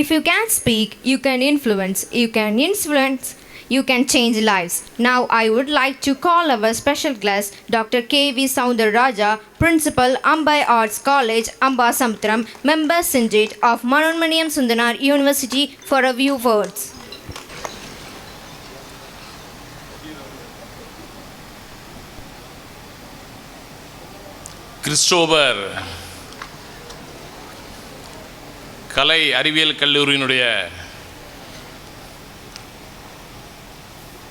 If you can speak, you can influence. You can influence. You can change lives. Now I would like to call our special guest, Dr. K.V. Soundararaja, Principal, Ambai Arts College, Ambasamutram, Member Syndic of Manonmaniam Sundanar University for a few words. Christopher கலை அறிவியல் கல்லூரியினுடைய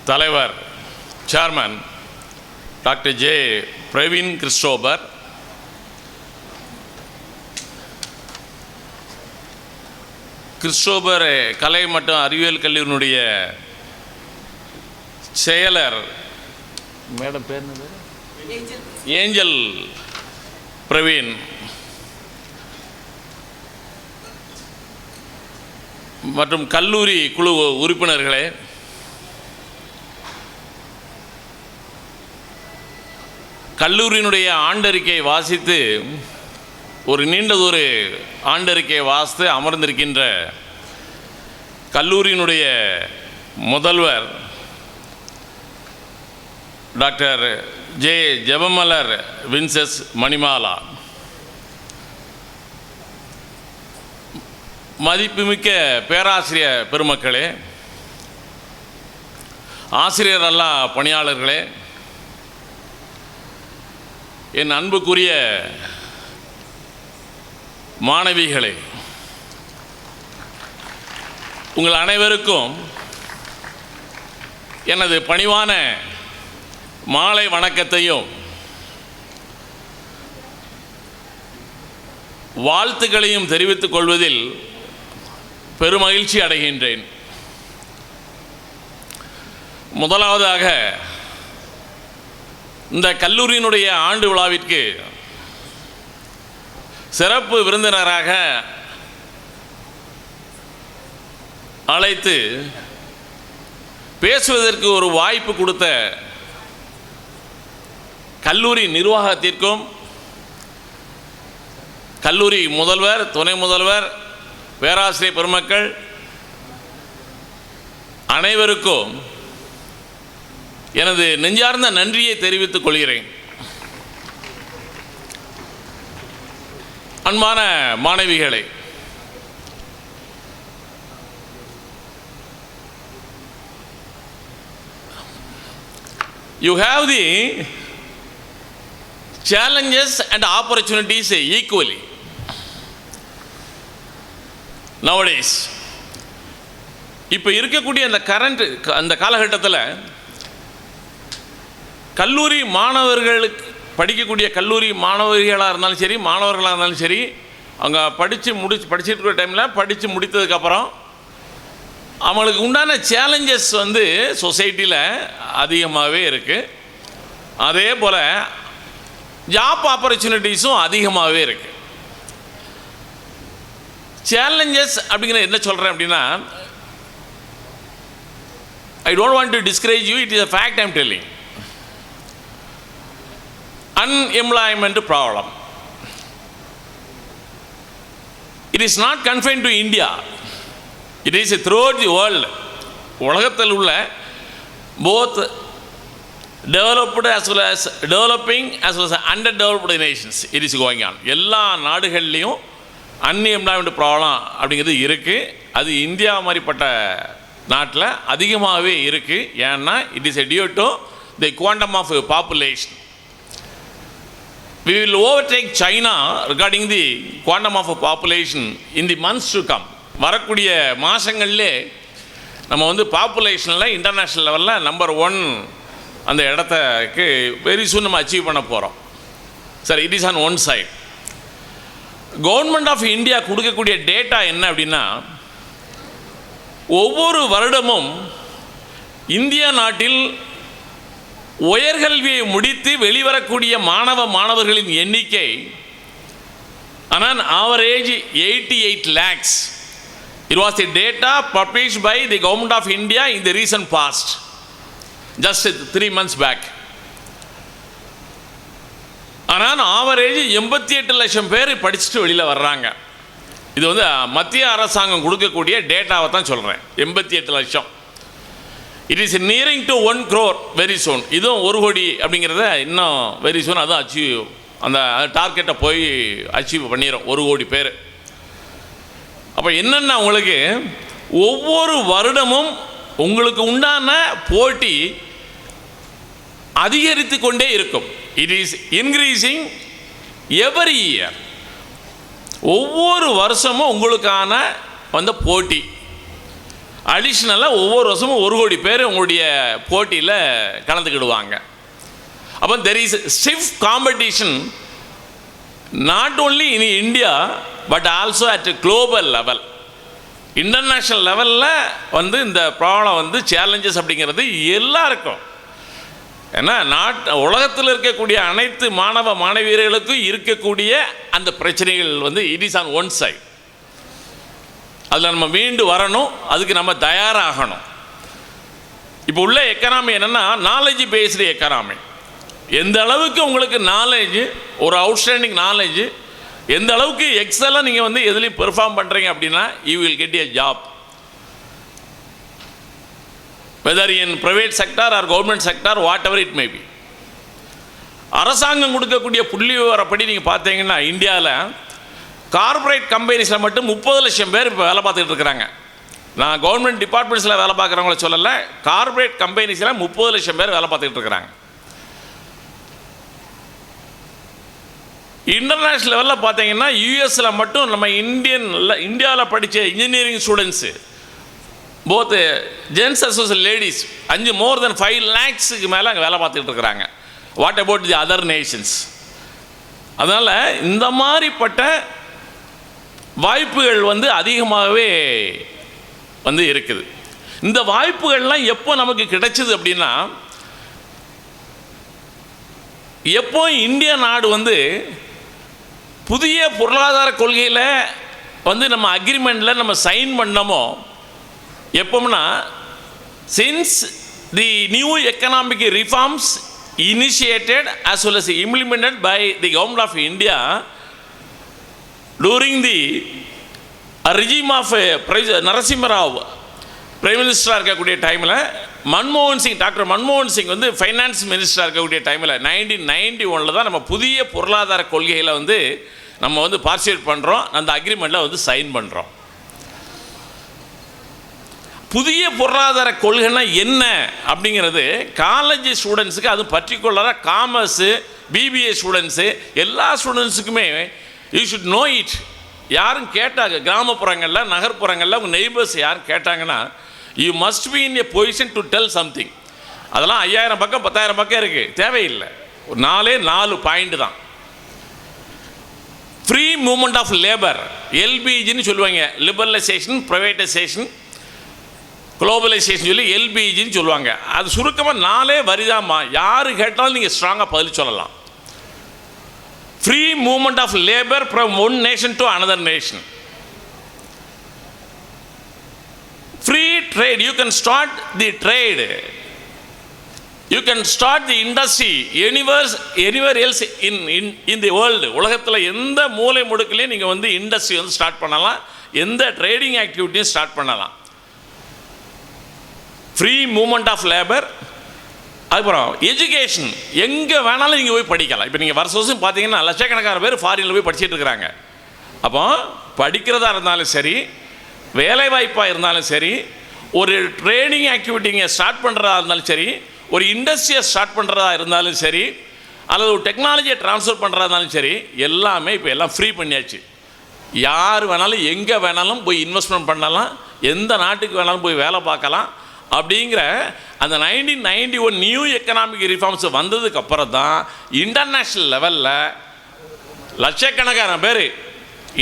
தலைவர் chairman doctor J Praveen Christopher, Christopher கலை மற்றும் அறிவியல் கல்லூரியினுடைய செயலர் madam பேர் ஏஞ்சல் பிரவீன், மற்றும் கல்லூரி குழு உறுப்பினர்களே, கல்லூரியினுடைய ஆண்டறிக்கை வாசித்து ஒரு நீண்டதொரு ஆண்டறிக்கை வாசித்து அமர்ந்திருக்கின்ற கல்லூரியினுடைய முதல்வர் டாக்டர் ஜே ஜெபமலர் வின்சஸ் மணிமாலா, மதிப்புமிக்க பேராசிரியர் பெருமக்களே, ஆசிரியர் அல்லா பணியாளர்களே, என் அன்புக்குரிய மாணவிகளே, உங்கள் அனைவருக்கும் எனது பணிவான மாலை வணக்கத்தையும் வாழ்த்துக்களையும் தெரிவித்துக் கொள்வதில் பெருமகிழ்ச்சி அடைகின்றேன். முதலாவதாக இந்த கல்லூரியினுடைய ஆண்டு விழாவிற்கு சிறப்பு விருந்தினராக அழைத்து பேசுவதற்கு ஒரு வாய்ப்பு கொடுத்த கல்லூரி நிர்வாகத்திற்கும், கல்லூரி முதல்வர், துணை முதல்வர், பேராசிரியர் பெருமக்கள் அனைவருக்கும் எனது நெஞ்சார்ந்த நன்றியை தெரிவித்துக் கொள்கிறேன். அன்பான மாணவிகளே, you have the challenges and opportunities equally nowadays. இப்போ இருக்கக்கூடிய அந்த காலகட்டத்தில் கல்லூரி மாணவர்களுக்கு படிக்கக்கூடிய கல்லூரி மாணவர்களாக இருந்தாலும் சரி, மாணவர்களாக இருந்தாலும் சரி, அவங்க படிச்சுட்டு இருக்கிற டைமில் படித்து முடித்ததுக்கப்புறம் அவங்களுக்கு உண்டான சேலஞ்சஸ் சொசைட்டியில் அதிகமாகவே இருக்குது. அதே போல் ஜாப் ஆப்பர்ச்சுனிட்டிஸும் அதிகமாகவே இருக்குது. சேலஞ்சஸ் அப்படிங்கிற என்ன சொல்கிறேன் அப்படின்னா, I don't want to discourage you, it is a fact I am telling. Unemployment problem. It is not confined to India. It is throughout the world. உலகத்தில் உள்ள both developed as well as developing as well as underdeveloped nations it is going on. எல்லா நாடுகள்லையும் unemployment problem அப்படிங்கிறது இருக்குது. அது India மாதிரிப்பட்ட நாட்டில் அதிகமாகவே இருக்குது. ஏன்னா it is due to the quantum of population. We will overtake China regarding the quantum of population in the months to come. வரக்கூடிய மாதங்களிலே நம்ம பாப்புலேஷனில் இன்டர்நேஷ்னல் லெவலில் நம்பர் 1 அந்த இடத்துக்கு வெரி சூன் நம்ம அச்சீவ் பண்ண போகிறோம். Sir, it is on one side. Government of India கொடுக்கக்கூடிய டேட்டா என்ன அப்படின்னா, ஒவ்வொரு வருடமும் இந்திய நாட்டில் உயர்கல்வியை முடித்து வெளிவரக்கூடிய மாணவர்களின் எண்ணிக்கை on average 88 lakhs. It was the data published by the government of India in the recent past, just 3 months back. ஆனால் ஆவரேஜ் 88 லட்சம் பேர் படிச்சுட்டு வெளியில் வர்றாங்க. இது வந்து மத்திய அரசாங்கம் கொடுக்கக்கூடிய டேட்டாவை தான் சொல்கிறேன். 88 லட்சம். It is nearing to 1 crore very zone. இதுவும் 1 கோடி அப்படிங்கிறத இன்னும் வெரி சோன் அதுவும் அச்சீவ், அந்த டார்கெட்டை போய் அச்சீவ் பண்ணிடும் 1 கோடி பேர். அப்போ என்னென்னா உங்களுக்கு ஒவ்வொரு வருடமும் உங்களுக்கு உண்டான போட்டி அதிகரித்து கொண்டே இருக்கும். It is increasing every year. ஒவ்வொரு வருஷமும் உங்களுக்கான வந்த போட்டி அடிஷ்னலாக ஒவ்வொரு வருஷமும் 1 கோடி பேர் உங்களுடைய போட்டியில் கலந்துக்கிடுவாங்க. அப்போ there is stiff competition not only in India but also at global level. International லெவலில் வந்து இந்த ப்ராப்ளம் வந்து சேலஞ்சஸ் அப்படிங்கிறது எல்லாருக்கும். ஏன்னா உலகத்தில் இருக்கக்கூடிய அனைத்து மாணவ மாணவியர்களுக்கும் இருக்கக்கூடிய அந்த பிரச்சனைகள் வந்து it is on one side. அதில் நம்ம மீண்டு வரணும், அதுக்கு நம்ம தயாராகணும். இப்போ உள்ள எக்கனாமி என்னென்னா நாலேஜ் பேஸ்டு எக்கனாமி. எந்த அளவுக்கு உங்களுக்கு நாலேஜ், ஒரு அவுட்ஸ்டாண்டிங் நாலேஜ், எந்த அளவுக்கு எக்ஸலாக நீங்கள் வந்து எதுலேயும் பெர்ஃபார்ம் பண்ணுறீங்க அப்படின்னா you will get a job. Whether in private sector or government sector, whatever it may be. அரசாங்கம் கொடுக்கக்கூடிய புள்ளி விவரப்படி நீங்கள் பார்த்தீங்கன்னா இந்தியாவில் கார்பரேட் கம்பெனிஸில் மட்டும் 30 லட்சம் பேர் இப்போ வேலை பார்த்துக்கிட்டு இருக்கிறாங்க. நான் கவர்மெண்ட் டிபார்ட்மெண்ட்ஸில் வேலை பார்க்குறவங்கள சொல்லலை, கார்பரேட் கம்பெனிஸில் 30 லட்சம் பேர் வேலை பார்த்துக்கிட்டு இருக்கிறாங்க. இன்டர்நேஷ்னல் லெவலில் பார்த்தீங்கன்னா யூஎஸில் மட்டும் நம்ம இந்தியாவில் படித்த engineering students both gents as ladies 5 lakhs மேலே அங்கே வேலை பார்த்துக்கிட்டு இருக்கிறாங்க. What about the other nations? அதனால் இந்த மாதிரிப்பட்ட வாய்ப்புகள் வந்து அதிகமாகவே வந்து இருக்குது. இந்த வாய்ப்புகள்லாம் எப்போ நமக்கு கிடைச்சிது அப்படின்னா, எப்போ இந்திய நாடு வந்து புதிய பொருளாதார கொள்கையில் வந்து நம்ம அக்ரிமெண்ட்டில் நம்ம சைன் பண்ணமோ, எப்போம்னா since the new economic reforms initiated as well as implemented by the government of India during the regime of Narasimha Rao Prime Minister இருக்கக்கூடிய டைமில், மன்மோகன் சிங், டாக்டர் மன்மோகன் சிங் வந்து ஃபைனான்ஸ் மினிஸ்டராக இருக்கக்கூடிய டைமில் 1991 தான் நம்ம புதிய பொருளாதார கொள்கையில் வந்து நம்ம வந்து பார்ட்டிசிபேட் பண்ணுறோம், அந்த அக்ரிமெண்ட்டில் வந்து சைன் பண்ணுறோம். புதிய பொருளாதார கொள்கைனா என்ன அப்படிங்கிறது காலேஜ் ஸ்டூடெண்ட்ஸுக்கு, அது பர்டிகுலராக காமர்ஸு பிபிஏ ஸ்டூடெண்ட்ஸு எல்லா ஸ்டூடெண்ட்ஸுக்குமே யூ ஷுட் நோ இட். யாரும் கேட்டாங்க, கிராமப்புறங்களில் நகர்ப்புறங்களில் உங்கள் நெய்பர்ஸ் யாரும் கேட்டாங்கன்னா you must be in a position to tell something. அதெல்லாம் 5000 பக்கம் 10,000 பக்கம் இருக்குது, தேவையில்லை. ஒரு 4 பாயிண்ட் தான். ஃப்ரீ மூமெண்ட் ஆஃப் லேபர், எல்பிஜின்னு சொல்லுவாங்க, லிபரலைசேஷன், ப்ரைவேட்டைசேஷன், குளோபலைசேஷன் சொல்லி எல்பிஜின்னு சொல்லுவாங்க. அது சுருக்கமாக 4 வரிதாம்மா. யார் கேட்டாலும் நீங்கள் ஸ்ட்ராங்காக பதில் சொல்லலாம். Free movement of labour from one nation to another nation. Free trade, you can start the trade, you can start the industry anywhere else in the world. உலகத்தில் எந்த மூலை முடுக்கிலையும் நீங்கள் வந்து இண்டஸ்ட்ரி வந்து ஸ்டார்ட் பண்ணலாம், எந்த ட்ரேடிங் ஆக்டிவிட்டியும் ஸ்டார்ட் பண்ணலாம். Free movement of labour. அதுக்கப்புறம் எஜுகேஷன், எங்கே வேணாலும் நீங்கள் போய் படிக்கலாம். இப்போ நீங்கள் வருஷம் பார்த்தீங்கன்னா லட்சக்கணக்கான பேர் ஃபாரினில் போய் படிச்சுட்டு இருக்கிறாங்க. அப்போ படிக்கிறதா இருந்தாலும் சரி, வேலைவாய்ப்பாக இருந்தாலும் சரி, ஒரு ட்ரேடிங் ஆக்டிவிட்டிங்க ஸ்டார்ட் பண்ணுறதா இருந்தாலும் சரி, ஒரு இண்டஸ்ட்ரியை ஸ்டார்ட் பண்ணுறதா இருந்தாலும் சரி, அல்லது ஒரு டெக்னாலஜியை ட்ரான்ஸ்ஃபர் பண்ணுறதா இருந்தாலும் சரி, எல்லாமே இப்போ எல்லாம் ஃப்ரீ பண்ணியாச்சு. யார் வேணாலும் எங்கே வேணாலும் போய் இன்வெஸ்ட்மெண்ட் பண்ணலாம், எந்த நாட்டுக்கு வேணாலும் போய் வேலை பார்க்கலாம். அப்படிங்கிற அந்த 1991 நியூ எக்கனாமிக் ரிஃபார்ம்ஸ் வந்ததுக்கு அப்புறம் தான் இன்டர்நேஷ்னல் லெவலில் லட்சக்கணக்கான பேர்,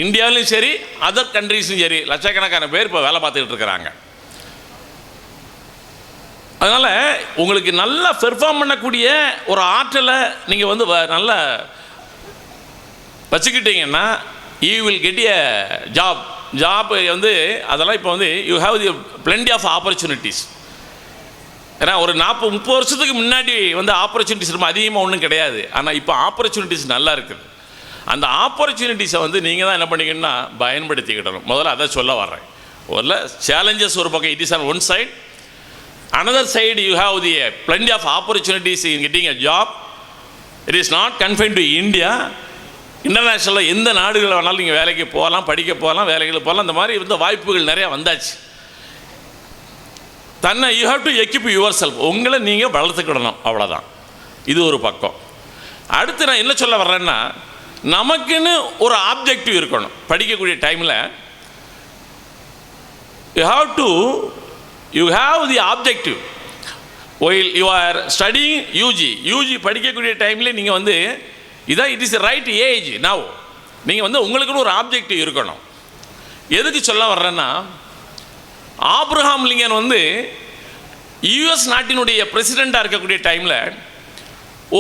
இந்தியாவிலையும் சரி அதர் கண்ட்ரீஸும் சரி, லட்சக்கணக்கான பேர் இப்போ வேலை பார்த்துக்கிட்டு இருக்கிறாங்க. அதனால் உங்களுக்கு நல்லா பெர்ஃபார்ம் பண்ணக்கூடிய ஒரு ஆற்றலை நீங்கள் வந்து நல்லா வச்சுக்கிட்டீங்கன்னா you will get a job வந்து அதெல்லாம் இப்போ வந்து you have the plenty of opportunities. ஏன்னா ஒரு 40-30 வருஷத்துக்கு முன்னாடி வந்து ஆப்பர்ச்சுனிட்டிஸ் ரொம்ப அதிகமாக ஒன்றும் கிடையாது. ஆனால் இப்போ ஆப்பர்ச்சுனிட்டிஸ் நல்லா இருக்குது. அந்த ஆப்பர்ச்சுனிட்டிஸை வந்து நீங்கள் தான் என்ன பண்ணிக்கணும்னா பயன்படுத்திக்கிடணும். முதல்ல அதை சொல்ல வர்றேன். முதல்ல சேலஞ்சஸ் ஒரு பக்கம், it is on one side. another side you have the plenty of opportunities in getting a job. It is not confined to India. இன்டர்நேஷ்னலில் எந்த நாடுகளில் வேணாலும் நீங்கள் வேலைக்கு போகலாம், படிக்க போகலாம், வேலைகளுக்கு போகலாம். இந்த மாதிரி இருந்த வாய்ப்புகள் நிறையா வந்தாச்சு. தன்னை you have to equip your self, உங்களை நீங்கள் வளர்த்துக்கிடணும், அவ்வளோதான். இது ஒரு பக்கம். அடுத்து நான் என்ன சொல்ல வர்றேன்னா, நமக்குன்னு ஒரு ஆப்ஜெக்டிவ் இருக்கணும். படிக்கக்கூடிய டைமில் you have the objective. while you are studying UG படிக்கக்கூடிய டைமில் நீங்கள் வந்து இதான் it is right age. Now நீங்கள் வந்து உங்களுக்குன்னு ஒரு ஆப்ஜெக்டிவ் இருக்கணும். எதுக்கு சொல்ல வர்றேன்னா, ஆப்ரஹாம் லிங்கன் வந்து யுஎஸ் நாட்டினுடைய பிரசிடெண்ட்டாக இருக்கக்கூடிய டைமில்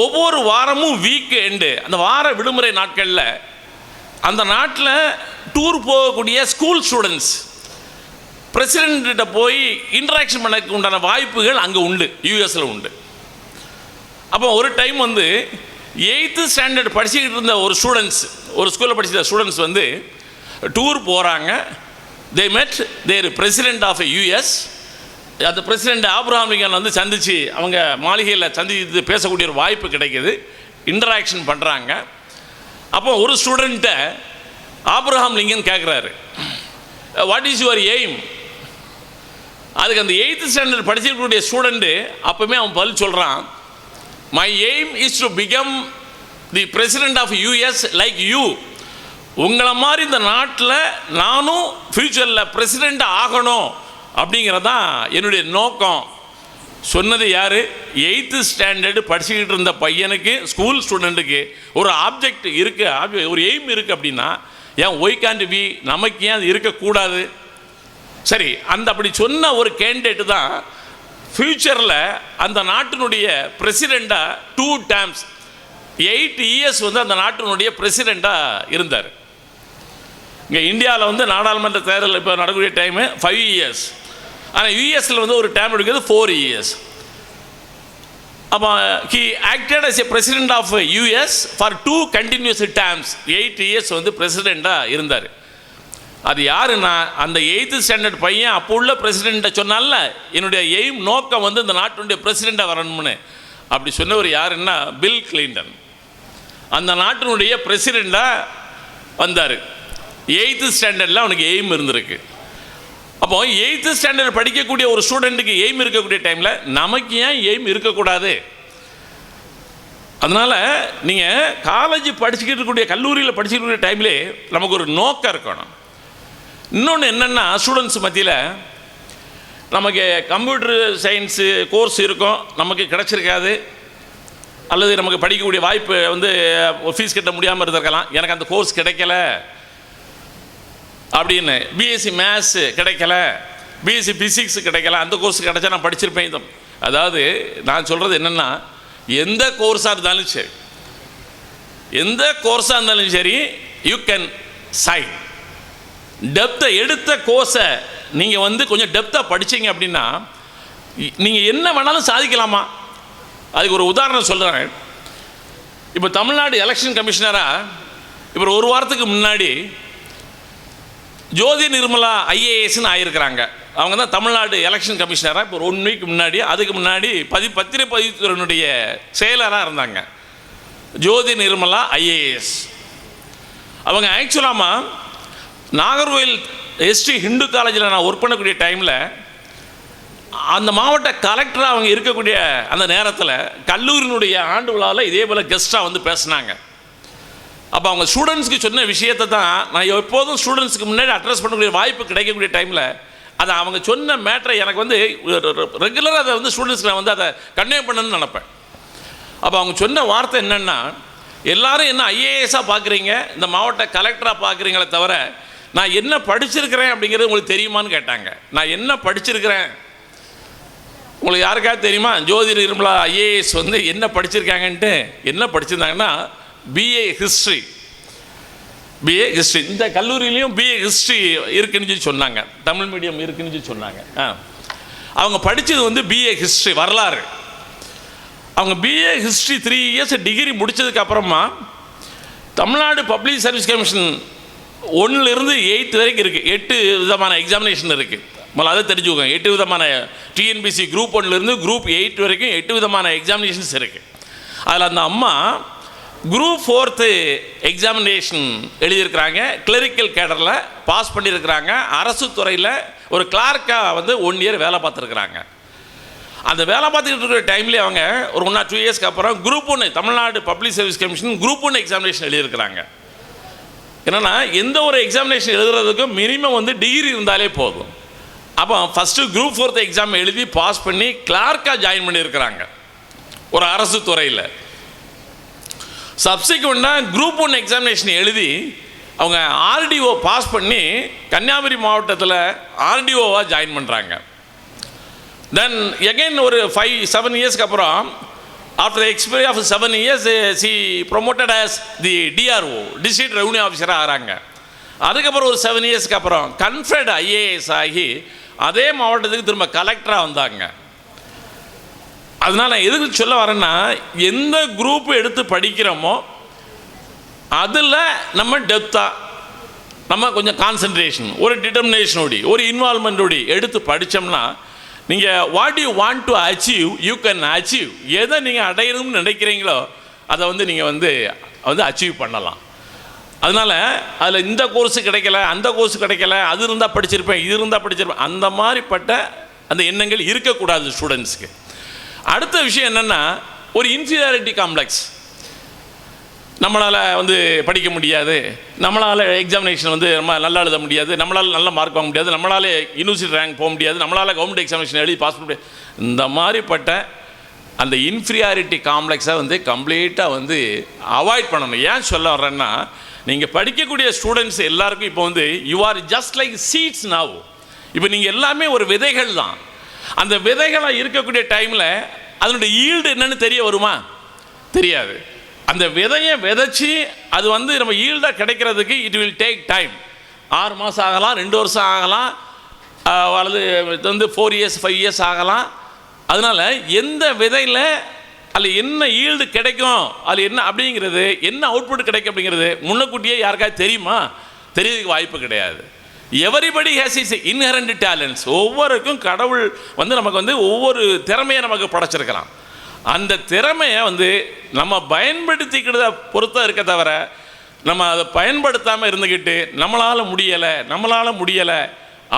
ஒவ்வொரு வாரமும் வீக் எண்டு, அந்த வார விடுமுறை நாட்களில் அந்த நாட்டில் டூர் போகக்கூடிய ஸ்கூல் ஸ்டூடெண்ட்ஸ் பிரசிடெண்ட்ட போய் இன்ட்ராக்ஷன் பண்ணக்கு உண்டான வாய்ப்புகள் அங்கே உண்டு, யூஎஸில் உண்டு. அப்போ ஒரு டைம் வந்து 8th ஸ்டாண்டர்ட் படிச்சுக்கிட்டு இருந்த ஒரு ஸ்டூடெண்ட்ஸ், ஒரு ஸ்கூலில் படிச்சுட்ட ஸ்டூடெண்ட்ஸ் வந்து டூர் போகிறாங்க. தே மெட் தேர் பிரசிடெண்ட் ஆஃப் யூஎஸ். அந்த பிரசிடெண்ட் ஆப்ரஹாம் லிங்கன் வந்து சந்தித்து அவங்க மாளிகையில் சந்தித்து பேசக்கூடிய ஒரு வாய்ப்பு கிடைக்கிது, இன்டராக்ஷன் பண்ணுறாங்க. அப்போ ஒரு ஸ்டூடெண்ட்டை ஆப்ரஹாம் லிங்கன் கேட்குறாரு, வாட் இஸ் யுவர் எய்ம்? அதுக்கு அந்த 8th ஸ்டாண்டர்ட் படிச்சிருக்கக்கூடிய ஸ்டூடெண்ட்டு அப்போவுமே அவன் பதில் சொல்கிறான், my aim is to become the president of US like you. உங்களை மாதிரி இந்த நாட்டில் நானும் ஃப்யூச்சரில் பிரசிடெண்ட் ஆகணும் அப்படிங்கிறதான் என்னுடைய நோக்கம். சொன்னது யார்? 8th ஸ்டாண்டர்டு படிச்சுக்கிட்டு இருந்த பையனுக்கு, ஸ்கூல் ஸ்டூடெண்ட்டுக்கு ஒரு ஆப்ஜெக்ட் இருக்குது, ஒரு எய்ம் இருக்குது. அப்படின்னா ஏன் ஒய் காண்ட் பி, நமக்கு ஏன் அது இருக்கக்கூடாது? சரி, அந்த அப்படி சொன்ன ஒரு கேண்டிடேட்டு தான் ஃப்யூச்சரில் அந்த நாட்டினுடைய பிரசிடெண்ட்டாக 2 times 8 years வந்து அந்த நாட்டினுடைய பிரசிடெண்ட்டாக இருந்தார். இங்கே இந்தியாவில் வந்து நாடாளுமன்ற தேர்தல் இப்போ நடக்கக்கூடிய டைமு 5 years. ஆனால் யூஎஸில் வந்து ஒரு டைம் எடுக்கிறது 4 years. அப்போ he acted as a president of US for 2 continuous terms. 8 years வந்து பிரசிடெண்ட்டாக இருந்தார். அது யாருன்னா, அந்த 8th ஸ்டாண்டர்ட் பையன் அப்போ உள்ள பிரசிடெண்ட்டை சொன்னால என்னுடைய எய்ம் நோக்கம் வந்து இந்த நாட்டினுடைய பிரசிடெண்ட்டாக வரணும்னு. அப்படி சொன்னவர் யாருன்னா பில் கிளின்டன். அந்த நாட்டினுடைய பிரசிடெண்ட்டாக வந்தார். 8th ஸ்டாண்டர்டில் அவனுக்கு எய்ம் இருந்திருக்கு. அப்போ 8th ஸ்டாண்டர்ட் படிக்கக்கூடிய ஒரு ஸ்டூடெண்ட்டுக்கு எய்ம் இருக்கக்கூடிய டைமில் நமக்கு ஏன் எய்ம் இருக்கக்கூடாது? அதனால் நீங்கள் காலேஜ் படிச்சுக்கிட்டு இருக்கக்கூடிய, கல்லூரியில் படிச்சுக்கிட்டு இருக்கக்கூடிய டைம்லே நமக்கு ஒரு நோக்கம் இருக்கணும். இன்னொன்று என்னென்னா, ஸ்டூடெண்ட்ஸ் மத்தியில் நமக்கு கம்ப்யூட்டர் சயின்ஸு கோர்ஸ் இருக்கும், நமக்கு கிடச்சிருக்காது, அல்லது நமக்கு படிக்கக்கூடிய வாய்ப்பு வந்து ஃபீஸ் கட்ட முடியாமல் இருந்திருக்கலாம், எனக்கு அந்த கோர்ஸ் கிடைக்கல அப்படின்னு. பிஎஸ்சி மேத்ஸ் கிடைக்கல, பிஎஸ்சி ஃபிசிக்ஸ் கிடைக்கல, அந்த கோர்ஸ் கிடைச்சா நான் படிச்சிருப்பேன். இது அதாவது நான் சொல்கிறது என்னென்னா, எந்த கோர்ஸாக இருந்தாலும் சரி, எந்த கோர்ஸாக இருந்தாலும் சரி, யூ கேன் சைன். டெப்த்தை எடுத்த கோர்ஸை நீங்கள் வந்து கொஞ்சம் டெப்த்தாக படித்தீங்க அப்படின்னா நீங்கள் என்ன வேணாலும் சாதிக்கலாமா? அதுக்கு ஒரு உதாரணம் சொல்கிறேன். இப்போ தமிழ்நாடு எலெக்ஷன் கமிஷனராக இப்போ ஒரு வாரத்துக்கு முன்னாடி ஜோதி நிர்மலா ஐஏஎஸ்ன்னு ஆகியிருக்கிறாங்க. அவங்க தான் தமிழ்நாடு எலெக்ஷன் கமிஷனராக இப்போ 1 week முன்னாடி, அதுக்கு முன்னாடி பத்திரிகை பதிவுத்துறையினுடைய செயலராக இருந்தாங்க ஜோதி நிர்மலா ஐஏஎஸ். அவங்க ஆக்சுவலாமா நாகர்கோவில் எஸ்டி ஹிந்து காலேஜில் நான் ஒர்க் பண்ணக்கூடிய டைமில் அந்த மாவட்ட கலெக்டராக அவங்க இருக்கக்கூடிய அந்த நேரத்தில் கல்லூரியினுடைய ஆண்டு விழாவில் இதே போல் கெஸ்ட்டாக வந்து பேசினாங்க. அப்போ அவங்க ஸ்டூடெண்ட்ஸ்க்கு சொன்ன விஷயத்தை தான் நான் எப்போதும் ஸ்டூடெண்ட்ஸ்க்கு முன்னாடி அட்ரஸ் பண்ணக்கூடிய வாய்ப்பு கிடைக்கக்கூடிய டைமில் அதை அவங்க சொன்ன மேட்டரை எனக்கு வந்து ரெகுலராக அதை வந்து ஸ்டூடெண்ட்ஸ்க்கு நான் வந்து அதை கன்வே பண்ணணும்னு நினப்பேன். அப்போ அவங்க சொன்ன வார்த்தை என்னென்னா, எல்லோரும் என்ன ஐஏஎஸ்ஸாக பார்க்குறீங்க, இந்த மாவட்ட கலெக்டராக பார்க்குறீங்களே தவிர நான் என்ன படிச்சிருக்கிறேன் அப்படிங்கிறது உங்களுக்கு தெரியுமான்னு கேட்டாங்க. நான் என்ன படிச்சிருக்கிறேன் உங்களுக்கு யாருக்காவது தெரியுமா? ஜோதி நிர்மலா ஐஏஎஸ் வந்து என்ன படிச்சிருக்காங்கன்ட்டு, என்ன படிச்சிருந்தாங்கன்னா பிஏ ஹிஸ்ட்ரி. இந்த கல்லூரியிலையும் பிஏ ஹிஸ்ட்ரி இருக்குன்னு சொல்லி சொன்னாங்க, தமிழ் மீடியம் இருக்குன்னு சொல்லி சொன்னாங்க. அவங்க படித்தது வந்து பிஏ ஹிஸ்ட்ரி, வரலாறு. அவங்க பிஏ ஹிஸ்ட்ரி 3 years டிகிரி முடித்ததுக்கு அப்புறமா தமிழ்நாடு பப்ளிக் சர்வீஸ் கமிஷன் 1லிருந்து 8th வரைக்கும் இருக்குது. 8 விதமான எக்ஸாமினேஷன் இருக்குது. முதல்ல அதை தெரிஞ்சுக்கோங்க. 8 விதமான டிஎன்பிசி குரூப் 1லேருந்து குரூப் 8 வரைக்கும் 8 விதமான எக்ஸாமினேஷன்ஸ் இருக்குது. அதில் அந்த அம்மா குரூப் 4th எக்ஸாமினேஷன் எழுதியிருக்கிறாங்க. கிளரிக்கல் கேடரில் பாஸ் பண்ணியிருக்கிறாங்க. அரசு துறையில் ஒரு கிளார்க்காக வந்து 1 year வேலை பார்த்துருக்குறாங்க. அந்த வேலை பார்த்துக்கிட்டு இருக்கிற டைம்லேயே அவங்க ஒரு 1 or 2 yearsக்கு அப்புறம் group 1 Tamil Nadu public service commission group 1 examination எழுதியிருக்கிறாங்க. என்னென்னா எந்த ஒரு எக்ஸாமினேஷன் எழுதுறதுக்கும் மினிமம் வந்து டிகிரி இருந்தாலே போதும். அப்போ ஃபஸ்ட்டு குரூப் 4th எக்ஸாம் எழுதி பாஸ் பண்ணி கிளார்க்காக ஜாயின் பண்ணியிருக்கிறாங்க ஒரு அரசு துறையில். சப்சிக்வெண்ட்டாக குரூப் 1 எக்ஸாமினேஷன் எழுதி அவங்க ஆர்டிஓ பாஸ் பண்ணி கன்னியாகுமரி மாவட்டத்தில் ஆர்டிஓவாக ஜாயின் பண்ணுறாங்க. தென் எகைன் ஒரு 5-7 yearsக்கு அப்புறம் after expiry of 7 years she promoted as the DRO district revenue ஆஃபீஸராக ஆகிறாங்க. அதுக்கப்புறம் ஒரு 7 yearsக்கு அப்புறம் கன்ஃபர்ட் ஐஏஎஸ் ஆகி அதே மாவட்டத்துக்கு திரும்ப கலெக்டராக வந்தாங்க. அதனால் எதுக்கு சொல்ல வரேன்னா, எந்த குரூப் எடுத்து படிக்கிறோமோ அதில் நம்ம டெப்த்தாக நம்ம கொஞ்சம் கான்சன்ட்ரேஷன், ஒரு டிட்டர்மினேஷனோடி, ஒரு இன்வால்மெண்ட்டோடி எடுத்து படித்தோம்னா நீங்கள் what you want to achieve you can achieve. எதை நீங்கள் அடையணும்னு நினைக்கிறீங்களோ அதை வந்து நீங்கள் வந்து அச்சீவ் பண்ணலாம். அதனால் அதில் இந்த கோர்ஸு கிடைக்கல, அந்த கோர்ஸு கிடைக்கல, அது இருந்தால் படிச்சிருப்பேன், இது இருந்தால் படிச்சிருப்பேன், அந்த மாதிரிப்பட்ட அந்த எண்ணங்கள் இருக்கக்கூடாது ஸ்டூடெண்ட்ஸுக்கு. அடுத்த விஷயம் என்னென்னா, ஒரு இன்ஃபீரியாரிட்டி காம்ப்ளெக்ஸ். நம்மளால் வந்து படிக்க முடியாது, நம்மளால் எக்ஸாமினேஷன் வந்து நம்ம நல்லா எழுத முடியாது, நம்மளால் நல்ல மார்க் வாங்க முடியாது, நம்மளால் யூனிவர்சிட்டி ரேங்க் போக முடியாது, நம்மளால் கவர்மெண்ட் எக்ஸாமினேஷன் எழுதி பாஸ் பண்ண முடியாது, இந்த மாதிரிப்பட்ட அந்த இன்ஃபீரியாரிட்டி காம்ப்ளெக்ஸை வந்து கம்ப்ளீட்டாக வந்து அவாய்ட் பண்ணணும். ஏன் சொல்ல வர்றேன்னா, நீங்கள் படிக்கக்கூடிய ஸ்டூடெண்ட்ஸ் எல்லாருக்கும் இப்போ வந்து you are just like seeds now. இப்போ நீங்கள் எல்லாமே ஒரு விதைகள் தான். அந்த விதைகளாக இருக்கக்கூடிய டைமில் அதனுடைய ஈல்டு என்னன்னு தெரிய வருமா? தெரியாது. அந்த விதையை விதைச்சி அது வந்து நம்ம ஈல்டாக கிடைக்கிறதுக்கு இட் வில் டேக் டைம். 6 மாதம் ஆகலாம், 2 வருஷம் ஆகலாம், அல்லது இது வந்து 4 years 5 years ஆகலாம். அதனால் எந்த விதையில் அதில் என்ன ஈல்டு கிடைக்கும், அதில் என்ன அப்படிங்கிறது, என்ன அவுட்புட் கிடைக்கும் அப்படிங்கிறது முன்னக்கூட்டியே யாருக்காவது தெரியுமா? தெரியறதுக்கு வாய்ப்பு கிடையாது. Everybody has is inherent talents. ஒவ்வொருக்கும் கடவுள் வந்து நமக்கு வந்து ஒவ்வொரு திறமையை நமக்கு படைச்சிருக்கலாம். அந்த திறமையை வந்து நம்ம பயன்படுத்திக்கிறத பொறுத்த இருக்க தவிர நம்ம அதை பயன்படுத்தாமல் இருந்துக்கிட்டு நம்மளால் முடியலை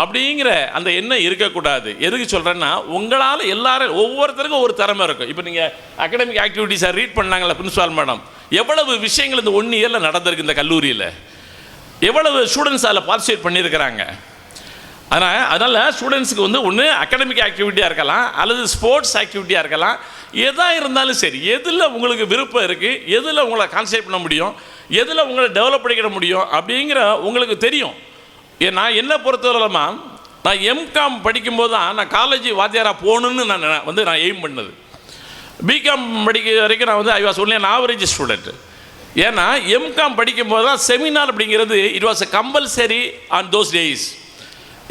அப்படிங்கிற அந்த எண்ணம் இருக்கக்கூடாது. எதுக்கு சொல்கிறேன்னா, உங்களால் எல்லாரும் ஒவ்வொருத்தருக்கும் ஒரு திறமை இருக்கும். இப்போ நீங்கள் அகடமிக் ஆக்டிவிட்டீஸை ரீட் பண்ணாங்களா பிரின்சிபால் மேடம், எவ்வளவு விஷயங்கள் இந்த 1 yearல நடந்திருக்கு இந்த கல்லூரியில், எவ்வளவு ஸ்டூடெண்ட்ஸ் அதில் பார்ட்டிசிபேட் பண்ணியிருக்கிறாங்க. அதனால் ஸ்டூடெண்ட்ஸுக்கு வந்து ஒன்று அகடமிக் ஆக்டிவிட்டியாக இருக்கலாம், அல்லது ஸ்போர்ட்ஸ் ஆக்டிவிட்டியாக இருக்கலாம். எதாக இருந்தாலும் சரி, எதில் உங்களுக்கு விருப்பம் இருக்குது, எதில் உங்களை கான்சன்ட்ரேட் பண்ண முடியும், எதில் உங்களை டெவலப் பண்ணிக்கிற முடியும் அப்படிங்கிற உங்களுக்கு தெரியும். நான் என்ன பொறுத்தவரையிலமா, நான் எம்காம் படிக்கும்போது தான் நான் காலேஜ் வாத்தியாராக போகணுன்னு நான் எய்ம் பண்ணது. பிகாம் படிக்கிற வரைக்கும் நான் வந்து I was only an average student. ஏன்னா எம்காம் படிக்கும்போது தான் செமினார் அப்படிங்கிறது it was a compulsory on those days.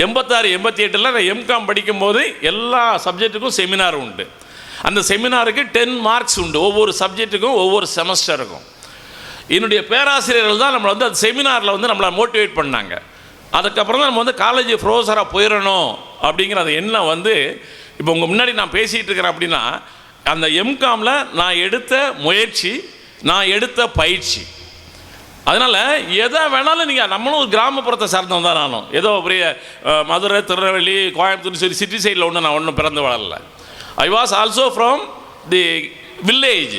86-88 நான் எம்காம் படிக்கும்போது எல்லா சப்ஜெக்ட்டுக்கும் செமினார் உண்டு. அந்த செமினாருக்கு 10 marks உண்டு, ஒவ்வொரு சப்ஜெக்ட்டுக்கும் ஒவ்வொரு செமஸ்டருக்கும். என்னுடைய பேராசிரியர்கள் தான் நம்மளை வந்து அந்த செமினாரில் வந்து நம்மளை மோட்டிவேட் பண்ணாங்க. அதுக்கப்புறம் தான் நம்ம வந்து காலேஜ் ப்ரொஃபஸராக போயிடணும் அப்படிங்கிற அந்த எண்ணம் வந்து இப்போ உங்கள் முன்னாடி நான் பேசிகிட்டு இருக்கிறேன். அப்படின்னா அந்த எம்காமில் நான் எடுத்த முயற்சி, நான் எடுத்த பயிற்சி. அதனால் எதை வேணாலும் நீங்கள், நம்மளும் ஒரு கிராமப்புறத்தை சார்ந்தவன் தான். நானும் ஏதோ பெரிய மதுரை, திருநெல்வேலி, கோயம்புத்தூர் சரி சிட்டி சைடில் நான் ஒன்றும் பிறந்து வளரல. I was also from the village.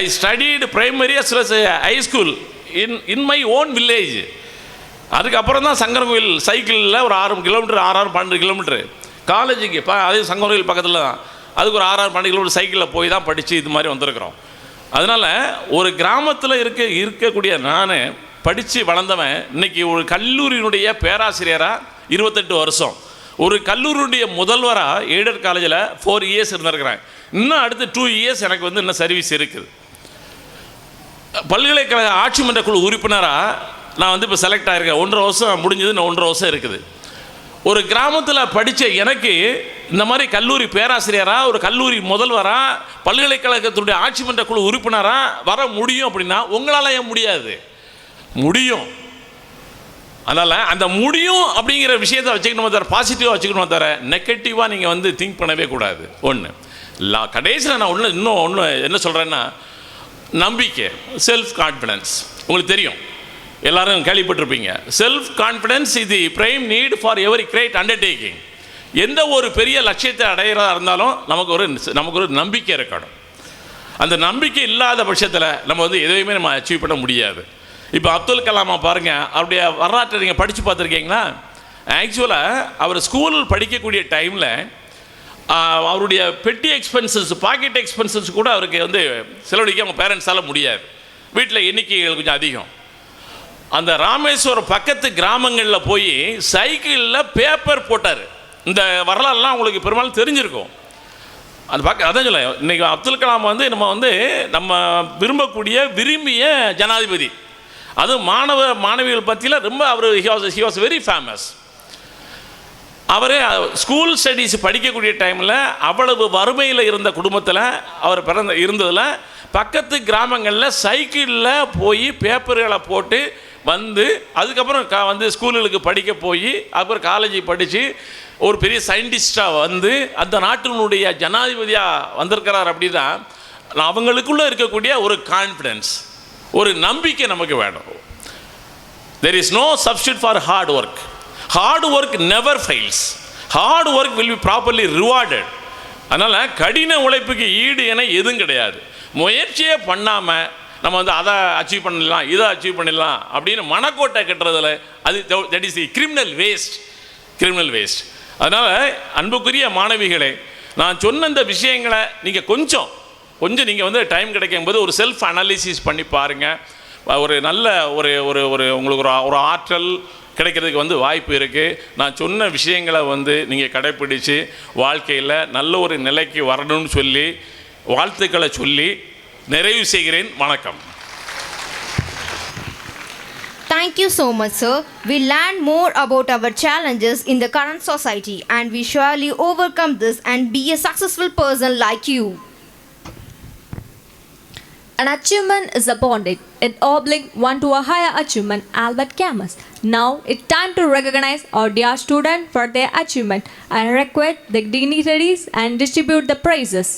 I studied primary as well as high school in my own village. அதுக்கப்புறம் தான் சங்கரன் சைக்கிளில் ஒரு 6 கிலோமீட்டர் 12 கிலோமீட்டரு காலேஜுக்கு அதே சங்கரன் பக்கத்தில் தான், அதுக்கு ஒரு 12 கிலோமீட்டர் சைக்கிளில் போய் தான் படித்து இது மாதிரி வந்திருக்கிறோம். அதனால் ஒரு கிராமத்தில் இருக்கக்கூடிய நான் படித்து வளர்ந்தவன் இன்றைக்கி ஒரு கல்லூரியினுடைய பேராசிரியராக 28 வருஷம், ஒரு கல்லூரியுடைய முதல்வராக எய்டட் காலேஜில் 4 years இருந்திருக்கிறேன். இன்னும் அடுத்து 2 years எனக்கு வந்து இன்னும் சர்வீஸ் இருக்குது. பல்கலைக்கழக ஆட்சி மன்ற குழு உறுப்பினராக நான் வந்து இப்போ செலக்ட் ஆகிருக்கேன். 1.5 வருஷம் முடிஞ்சது, இன்னும் 1.5 வருஷம் இருக்குது. ஒரு கிராமத்தில் படித்த எனக்கு இந்த மாதிரி கல்லூரி பேராசிரியராக, ஒரு கல்லூரி முதல்வராக, பல்கலைக்கழகத்துடைய ஆட்சி மன்ற குழு உறுப்பினராக வர முடியும் அப்படின்னா உங்களால் ஏன் முடியாது? முடியும். அதனால் அந்த முடியும் அப்படிங்கிற விஷயத்தை வச்சுக்கணும் தவிர, பாசிட்டிவாக வச்சுக்கணும் தவிர நெகட்டிவாக நீங்கள் வந்து திங்க் பண்ணவே கூடாது. ஒன்று கடைசியில் நான் இன்னும் என்ன சொல்கிறேன்னா, நம்பிக்கை, செல்ஃப் கான்ஃபிடென்ஸ். உங்களுக்கு தெரியும், எல்லாரும் கேள்விப்பட்டிருப்பீங்க, செல்ஃப் கான்ஃபிடென்ஸ் இது the prime need for every great undertaking. எந்த ஒரு பெரிய லட்சியத்தை அடையிறதா இருந்தாலும் நமக்கு ஒரு நம்பிக்கை இருக்கணும். அந்த நம்பிக்கை இல்லாத பட்சத்தில் நம்ம வந்து எதுவுமே நம்ம அச்சீவ் பண்ண முடியாது. இப்போ அப்துல் கலாமை பாருங்கள், அவருடைய வரலாற்றை நீங்கள் படித்து பார்த்துருக்கீங்களா? ஆக்சுவலாக அவர் ஸ்கூல் படிக்கக்கூடிய டைமில் அவருடைய பெட்டி எக்ஸ்பென்சஸ், பாக்கெட் எக்ஸ்பென்சஸ் கூட அவருக்கு வந்து செலவழிக்க அவங்க பேரண்ட்ஸால் முடியாது. வீட்டில் எண்ணிக்கைகள் கொஞ்சம் அதிகம். அந்த ராமேஸ்வரம் பக்கத்து கிராமங்களில் போய் சைக்கிளில் பேப்பர் போட்டார். இந்த வரலாறுலாம் உங்களுக்கு பெரும்பாலும் தெரிஞ்சிருக்கும். அது அதான் சொல்ல, இன்றைக்கி அப்துல் கலாம் வந்து நம்ம விரும்பிய ஜனாதிபதி. அது மாணவிகள் பற்றியில் ரொம்ப அவர் ஹி வாஸ் வெரி ஃபேமஸ். அவர் ஸ்கூல் ஸ்டடீஸ் படிக்கக்கூடிய டைமில் அவ்வளவு வறுமையில் இருந்த குடும்பத்தில் அவர் இருந்ததில் பக்கத்து கிராமங்களில் சைக்கிளில் போய் பேப்பர்களை போட்டு வந்து அதுக்கப்புறம் வந்து ஸ்கூலுக்கு படிக்க போய் அப்புறம் காலேஜ் படித்து ஒரு பெரிய சயின்டிஸ்டாக வந்து அந்த நாட்டினுடைய ஜனாதிபதியாக வந்திருக்கிறார். அப்படின்னா அவங்களுக்குள்ளே இருக்கக்கூடிய ஒரு கான்ஃபிடென்ஸ், ஒரு நம்பிக்கை நமக்கு வேணும். There is no substitute for hard work. Hard work never fails. Hard work will be properly rewarded. அதனால் கடின உழைப்புக்கு ஈடு என எதுவும் கிடையாது. முயற்சியே பண்ணாமல் நம்ம வந்து அதை அச்சீவ் பண்ணிடலாம், இதை அச்சீவ் பண்ணிடலாம் அப்படின்னு மனக்கோட்டை கட்டுறதில் அது that is the criminal waste. அதனால் அன்புக்குரிய மாணவிகளே, நான் சொன்ன இந்த விஷயங்களை நீங்கள் கொஞ்சம் நீங்கள் வந்து டைம் கிடைக்கும் போது ஒரு செல்ஃப் அனாலிசிஸ் பண்ணி பாருங்கள். ஒரு நல்ல ஒரு உங்களுக்கு ஒரு ஆற்றல் கிடைக்கிறதுக்கு வந்து வாய்ப்பு இருக்குது. நான் சொன்ன விஷயங்களை வந்து நீங்கள் கடைப்பிடித்து வாழ்க்கையில் நல்ல ஒரு நிலைக்கு வரணும்னு சொல்லி வாழ்த்துக்களை சொல்லி நிறைவு செய்கிறேன். வணக்கம். Thank you so much, sir. We learned more about our challenges in the current society, and we surely overcome this and be a successful person like you. An achievement is a bondage, enabling one to a higher achievement. Albert Camus. Now it's time to recognize our dear students for their achievement. I request the dignitaries and distribute the prizes.